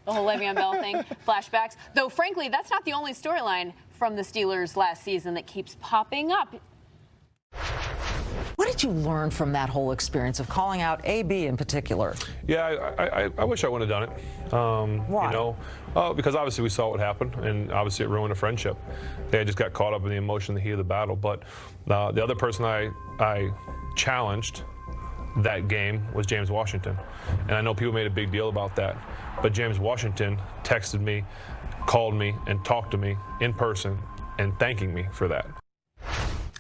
The whole Le'Veon Bell thing, flashbacks. Though, frankly, that's not the only storyline from the Steelers last season that keeps popping up. What did you learn from that whole experience of calling out AB in particular? Yeah, I wish I would have done it. Why? You know, because obviously we saw what happened, and obviously it ruined a friendship. They just got caught up in the emotion, the heat of the battle. But the other person I challenged that game was James Washington. And I know people made a big deal about that. But James Washington texted me, called me, and talked to me in person and thanking me for that.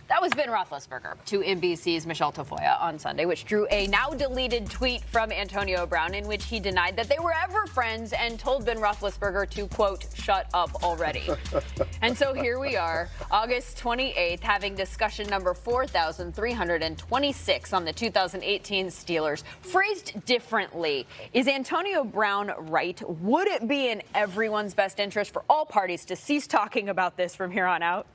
That was Ben Roethlisberger to NBC's Michelle Tafoya on Sunday, which drew a now-deleted tweet from Antonio Brown in which he denied that they were ever friends and told Ben Roethlisberger to, quote, shut up already. And so here we are, August 28th, having discussion number 4,326 on the 2018 Steelers. Phrased differently, is Antonio Brown right? Would it be in everyone's best interest for all parties to cease talking about this from here on out?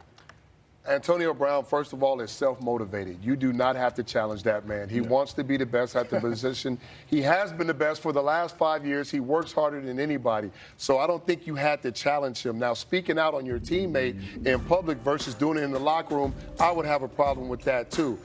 Antonio Brown, first of all, is self-motivated. You do not have to challenge that man. He wants to be the best at the position. He has been the best for the last 5 years. He works harder than anybody. So I don't think you had to challenge him. Now, speaking out on your teammate in public versus doing it in the locker room, I would have a problem with that, too.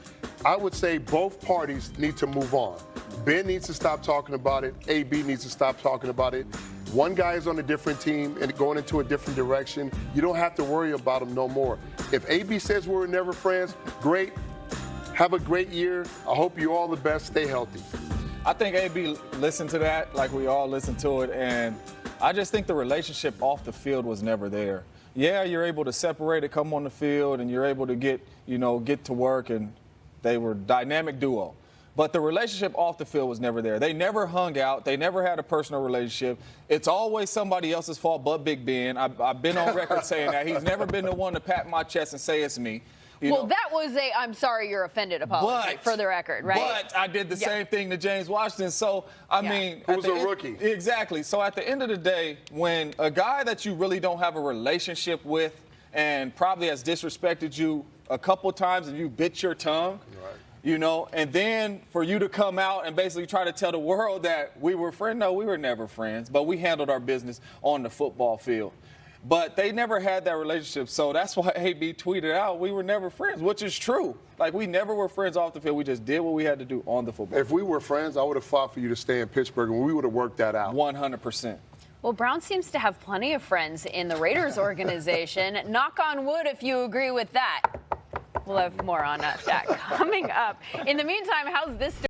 I would say both parties need to move on. Ben needs to stop talking about it. AB needs to stop talking about it. One guy is on a different team and going into a different direction. You don't have to worry about him no more. If AB says we're never friends, great. Have a great year. I hope you all the best. Stay healthy. I think AB listened to that like we all listened to it, and I just think the relationship off the field was never there. Yeah, you're able to separate it, come on the field, and you're able to get to work, and they were a dynamic duo. But the relationship off the field was never there. They never hung out. They never had a personal relationship. It's always somebody else's fault but Big Ben. I've been on record saying that. He's never been the one to pat my chest and say it's me. Well, that was a I'm sorry you're offended apology, for the record, right? But I did the same thing to James Washington. So, I mean. Who's a rookie. Exactly. So at the end of the day, when a guy that you really don't have a relationship with and probably has disrespected you a couple times and you bit your tongue, and then for you to come out and basically try to tell the world that we were friends. No, we were never friends, but we handled our business on the football field. But they never had that relationship, so that's why AB tweeted out we were never friends, which is true. Like, we never were friends off the field. We just did what we had to do on the football field. If we were friends, I would have fought for you to stay in Pittsburgh, and we would have worked that out. 100%. Well, Brown seems to have plenty of friends in the Raiders organization. Knock on wood if you agree with that. We'll have more on that coming up. In the meantime, how's this